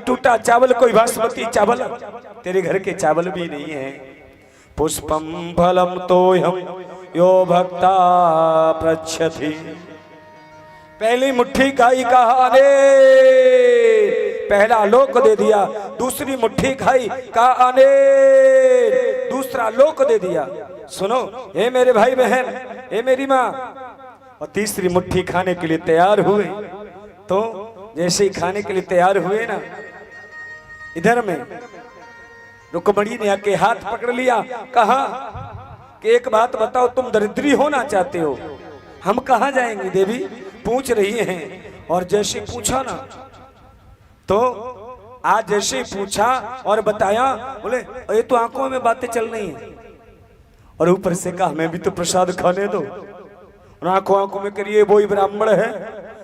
टूटा चावल, कोई बासमती चावल, तेरे घर के चावल भी नहीं है। पुष्पम फलम तोयम यो भक्ता पृच्छति। पहली मुट्ठी खाई कहा अरे, पहला लोक दे दिया। दूसरी मुट्ठी खाई कहा अरे, दूसरा लोक दे दिया। सुनो हे मेरे भाई बहन, हे मेरी माँ, और तीसरी मुट्ठी खाने के लिए तैयार हुए। तो जैसे ही खाने के लिए तैयार हुए ना, इधर में रुक्मणी ने आके हाथ पकड़ लिया, कहा कि एक बात बताओ, तुम दरिद्री होना चाहते हो, हम कहाँ जाएंगे देवी, पूछ रही हैं। और जैसे पूछा ना, तो आज जैसे पूछा और बताया, बोले ये तो आंखों में बातें चल रही हैं। और ऊपर से कहा हमें भी तो प्रसाद खाने दो। और आंखों आंखों में करिए वही ब्राह्मण है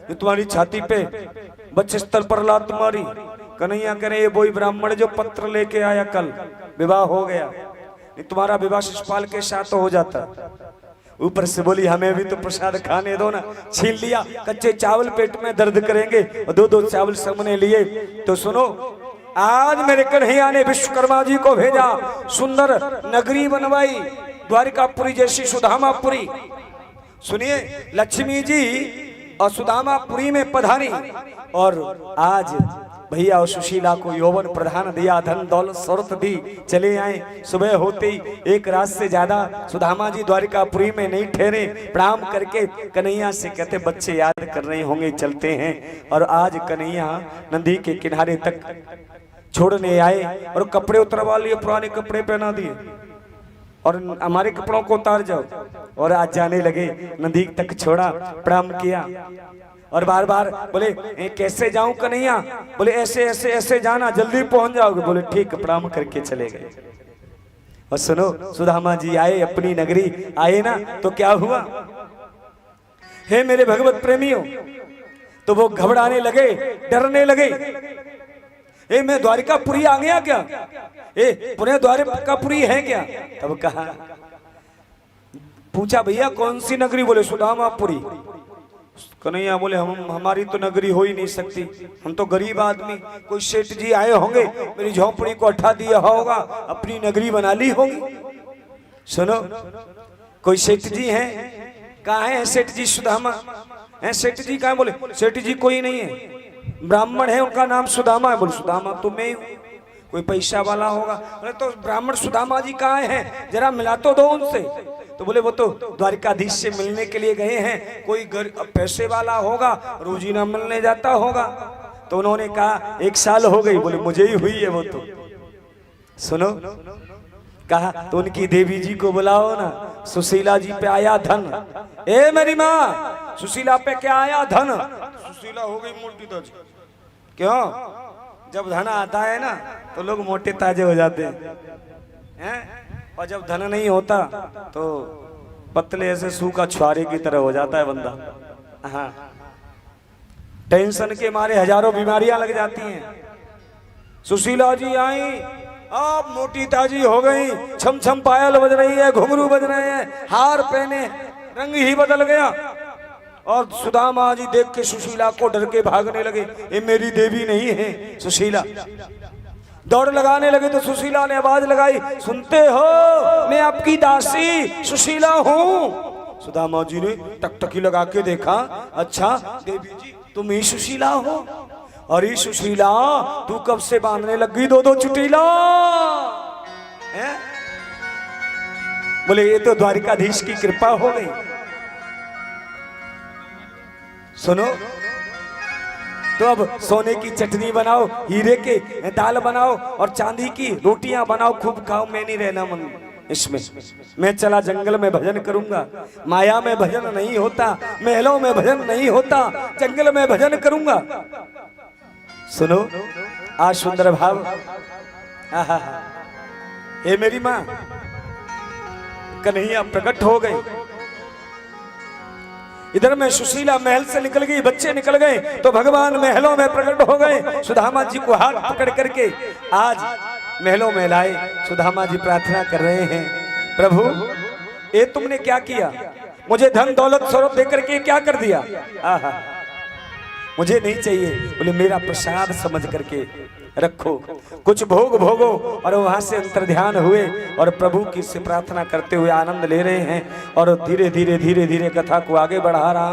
जो तुम्हारी छाती पे बच्चे स्तर पर लात मारी। कन्हैया करे ये वही ब्राह्मण जो पत्र लेके आया, कल विवाह हो गया, तुम्हारा विवाह शिषपाल के साथ हो जाता। ऊपर से बोली हमें भी तो प्रसाद खाने दो ना। छीन लिया, कच्चे चावल पेट में दर्द करेंगे, और दो दो चावल सामने लिए। तो सुनो, आज मेरे कन्हैया ने विश्वकर्मा जी को भेजा, सुंदर नगरी बनवाई, द्वारिकापुरी जैसी सुदामापुरी। सुनिए, लक्ष्मी जी और सुदामापुरी में पधारी, और आज भैया और सुशीला को यौवन प्रधान दिया, धन दौलत शौहरत दी, चले आए। सुबह होते ही एक रात से ज्यादा सुदामा जी द्वारिकापुरी में नहीं ठहरे। प्रणाम करके कन्हैया से कहते बच्चे याद कर रहे होंगे, चलते हैं। और आज कन्हैया नदी के किनारे तक छोड़ने आए, और कपड़े उतरवा लिए, पुराने कपड़े पहना दिए, और हमारे कपड़ों को उतार जाओ। और आज जाने लगे, नदी तक छोड़ा, प्रणाम किया, और बार बार बोले कैसे जाऊं कन्हैया, बोले ऐसे ऐसे ऐसे जाना, जल्दी पहुंच जाओगे। बोले ठीक, प्रणाम करके चले गए। और सुनो, सुदामा जी आए अपनी नगरी, आए ना तो क्या हुआ, हे मेरे भगवत प्रेमियों, तो वो घबराने लगे, डरने लगे। ए मैं द्वारिकापुरी आ गया क्या, ए पुणे द्वारिकापुरी है क्या। तब कहा, पूछा भैया कौन सी नगरी, बोले सुदामापुरी। कन्हैया बोले हमारी तो नगरी हो ही नहीं सकती, हम तो गरीब आदमी, कोई सेठ जी आए होंगे, मेरी झोंपड़ी को हटा दिया होगा, अपनी नगरी बना ली होगी। सुनो, कोई सेठ जी हैं, कहाँ है सेठ जी सुदामा है, सेठ जी कहाँ, बोले सेठ जी कोई नहीं है, ब्राह्मण है, उनका नाम सुदामा है। बोले सुदामा तो मैं हूँ, कोई पैसा वाला होगा। बोले तो ब्राह्मण सुदामा जी कहाँ हैं, जरा मिला तो दो उनसे। तो बोले वो तो द्वारिकाधीश से मिलने के लिए गए हैं, कोई पैसे वाला होगा, रोजी ना मिलने जाता होगा। तो उन्होंने कहा 1 साल हो गई। बोले मुझे ही हुई है वो तो। सुनो, कहा तो उनकी देवी जी को बुलाओ ना, सुशीला जी पे आया धन। ए मेरी माँ, सुशीला पे क्या आया धन, सुशीला हो गई मोटी ताजी। क्यों, जब धन आता है ना तो लोग मोटे ताजे हो जाते हैं, और जब धन नहीं होता तो पतले ऐसे सूखा छुआरे की तरह हो जाता है बंदा। हाँ, टेंशन के मारे हजारों बीमारियां लग जाती हैं। सुशीला जी आई, आप मोटी ताजी हो गई, छम छम पायल बज रही है, घुंघरू बज रहे हैं, हार पहने, रंग ही बदल गया। और सुदामा जी देख के सुशीला को डर के भागने लगे, ये मेरी देवी नहीं है सुशीला। दौड़ लगाने लगे तो सुशीला ने आवाज लगाई, सुनते हो मैं आपकी दासी सुशीला हूँ। सुदामा जी ने टकटकी लगा के देखा, अच्छा देवी जी तुम ही सुशीला हो। अरे सुशीला तू कब से बांधने लगी 2-2 चुटीला है? बोले ये तो द्वारिकाधीश की कृपा हो गई। सुनो, तो अब सोने की चटनी बनाओ, हीरे के दाल बनाओ, और चांदी की रोटियां बनाओ, खूब खाओ। मैं नहीं रहना मन इसमें, मैं चला जंगल में भजन करूंगा। माया में भजन नहीं होता, महलों में भजन नहीं होता, जंगल में भजन करूंगा। सुनो, आज सुंदर भाव, हे मेरी माँ, कन्हैया प्रकट हो गए। इधर में सुशीला महल से निकल गई, बच्चे निकल गए, तो भगवान महलों में प्रकट हो गए। सुदामा जी को हाथ पकड़ करके आज महलों में लाए। सुदामा जी प्रार्थना कर रहे हैं, प्रभु ये तुमने क्या किया, मुझे धन दौलत शौहरत देकर के क्या कर दिया। आहा, मुझे नहीं चाहिए। बोले मेरा प्रसाद समझ करके रखो। कुछ भोग भोगो। और वहां से अंतर्ध्यान हुए और प्रभु की से प्रार्थना करते हुए आनंद ले रहे हैं और धीरे धीरे धीरे धीरे कथा को आगे बढ़ा रहा